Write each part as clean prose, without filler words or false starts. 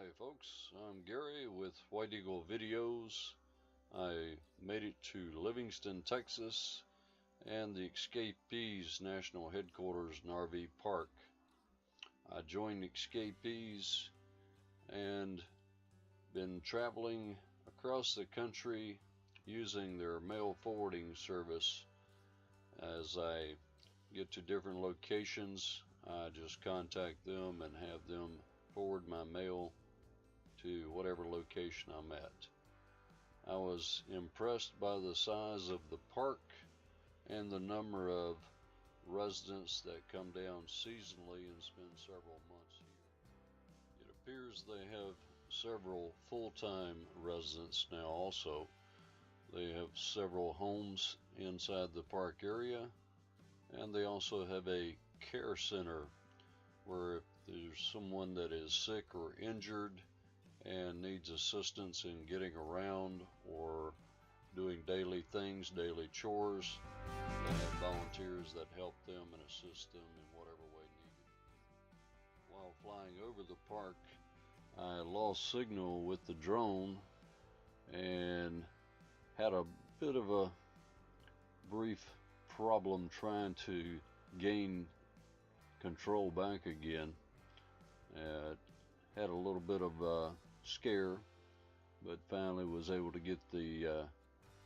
Hi folks, I'm Gary with WhiteEagleVideos. I made it to Livingston, Texas and the Escapees National Headquarters and RV Park. I joined Escapees and been traveling across the country using their mail forwarding service. As I get to different locations, I just contact them and have them forward my mail to whatever location I'm at. I was impressed by the size of the park and the number of residents that come down seasonally and spend several months here. It appears they have several full-time residents now also. They have several homes inside the park area, and they also have a care center where if there's someone that is sick or injured and needs assistance in getting around or doing daily things, daily chores, they have volunteers that help them and assist them in whatever way needed. While flying over the park, I lost signal with the drone and had a bit of a brief problem trying to gain control back again. Had a little bit of a scare, but finally was able to get the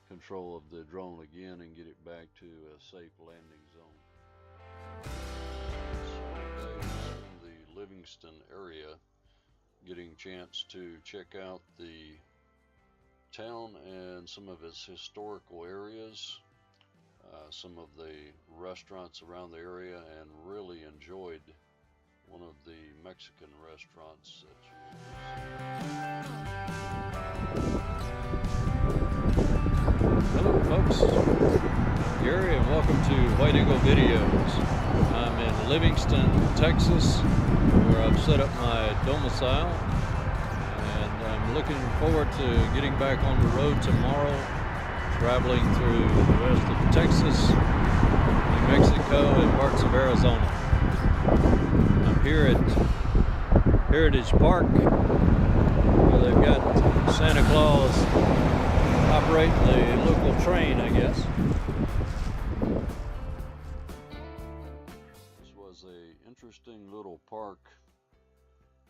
control of the drone again and get it back to a safe landing zone. In the Livingston area, getting a chance to check out the town and some of its historical areas, some of the restaurants around the area, and really enjoyed one of the Mexican restaurants that Hello folks, Gary and welcome to White Eagle Videos. I'm in Livingston, Texas, where I've set up my domicile, and I'm looking forward to getting back on the road tomorrow, traveling through the rest of Texas, New Mexico, and parts of Arizona. I'm here at Heritage Park, where they've got Santa Claus operating the local train, I guess. This was an interesting little park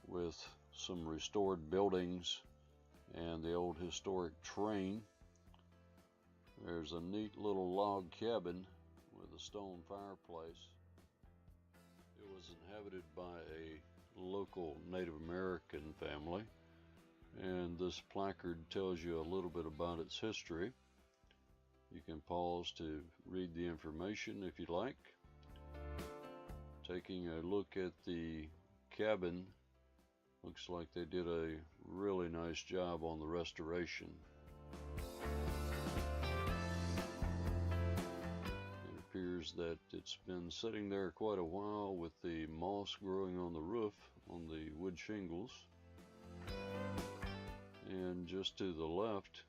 with some restored buildings and the old historic train. There's a neat little log cabin with a stone fireplace. It was inhabited by a local Native American family, and this placard tells you a little bit about its history. You can pause to read the information if you like. Taking a look at the cabin, looks like they did a really nice job on the restoration. It appears that it's been sitting there quite a while with the moss growing on the roof on the wood shingles. And just to the left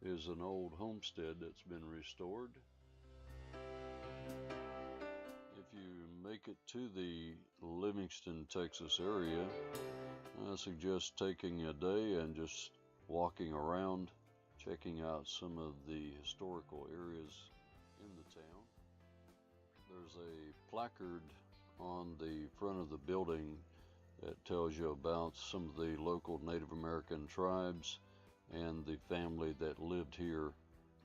is an old homestead that's been restored. If you make it to the Livingston, Texas area, I suggest taking a day and just walking around, checking out some of the historical areas in the town. There's a placard on the front of the building that tells you about some of the local Native American tribes and the family that lived here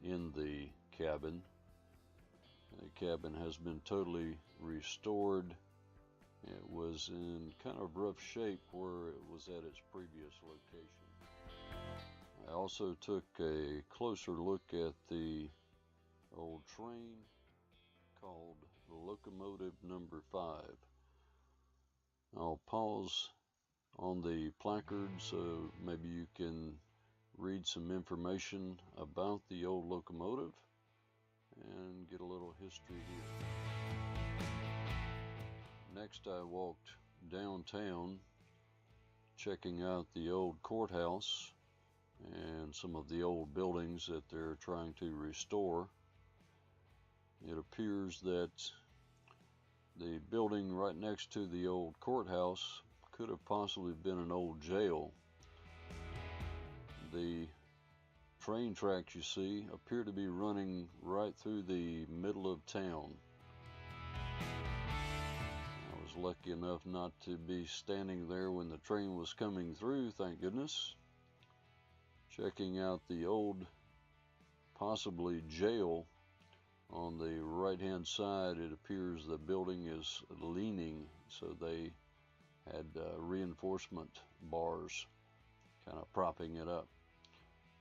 in the cabin. The cabin has been totally restored. It was in kind of rough shape where it was at its previous location. I also took a closer look at the old train called Locomotive Number 5. I'll pause on the placard so maybe you can read some information about the old locomotive and get a little history here. Next, I walked downtown checking out the old courthouse and some of the old buildings that they're trying to restore. It appears that the building right next to the old courthouse could have possibly been an old jail. The train tracks you see appear to be running right through the middle of town. I was lucky enough not to be standing there when the train was coming through, thank goodness. Checking out the old, possibly jail. On the right hand side, it appears the building is leaning, so they had reinforcement bars kind of propping it up.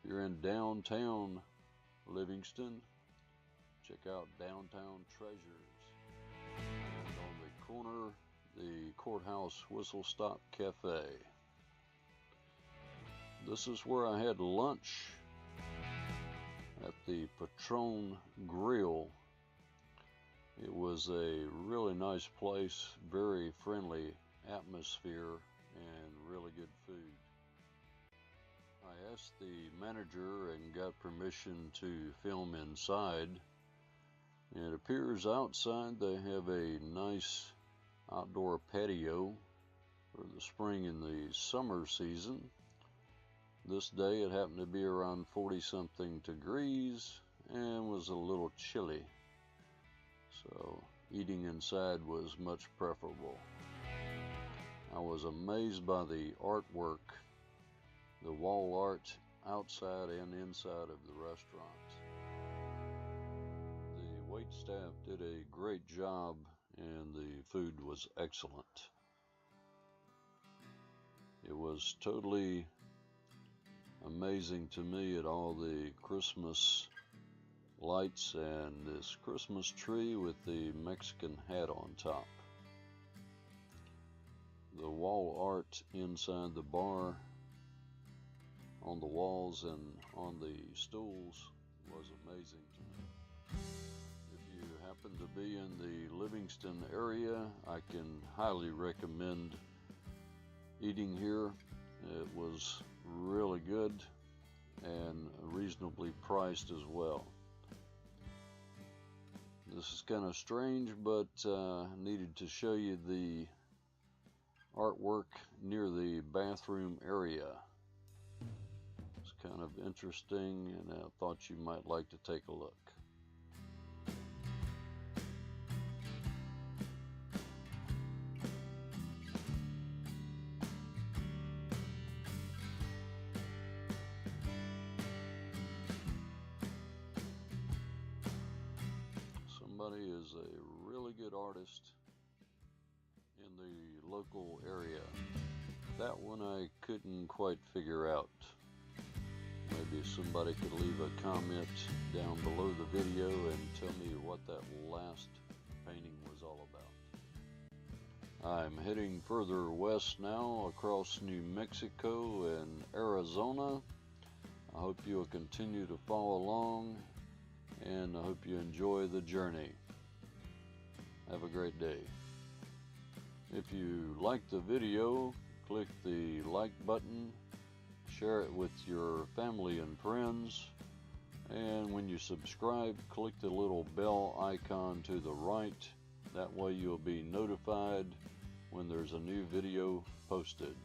If you're in downtown Livingston, check out Downtown Treasures. And on the corner, the Courthouse Whistle Stop Cafe. This is where I had lunch at the Patron Grill. It was a really nice place, very friendly atmosphere, and really good food. I asked the manager and got permission to film inside. It appears outside they have a nice outdoor patio for the spring and the summer season. This day it happened to be around 40-something degrees and was a little chilly, so eating inside was much preferable. I was amazed by the artwork, the wall art outside and inside of the restaurant. The wait staff did a great job and the food was excellent. It was totally amazing to me at all the Christmas lights and this Christmas tree with the Mexican hat on top. The wall art inside the bar, on the walls and on the stools, was amazing to me. If you happen to be in the Livingston area, I can highly recommend eating here. It was really good and reasonably priced as well. This is kind of strange, but needed to show you the artwork near the bathroom area. It's kind of interesting, and I thought you might like to take a look. Somebody is a really good artist in the local area. That one I couldn't quite figure out. Maybe somebody could leave a comment down below the video and tell me what that last painting was all about. I'm heading further west now across New Mexico and Arizona. I hope you'll continue to follow along, and I hope you enjoy the journey. Have a great day. If you like the video, click the like button, share it with your family and friends, and when you subscribe, click the little bell icon to the right. That way you'll be notified when there's a new video posted.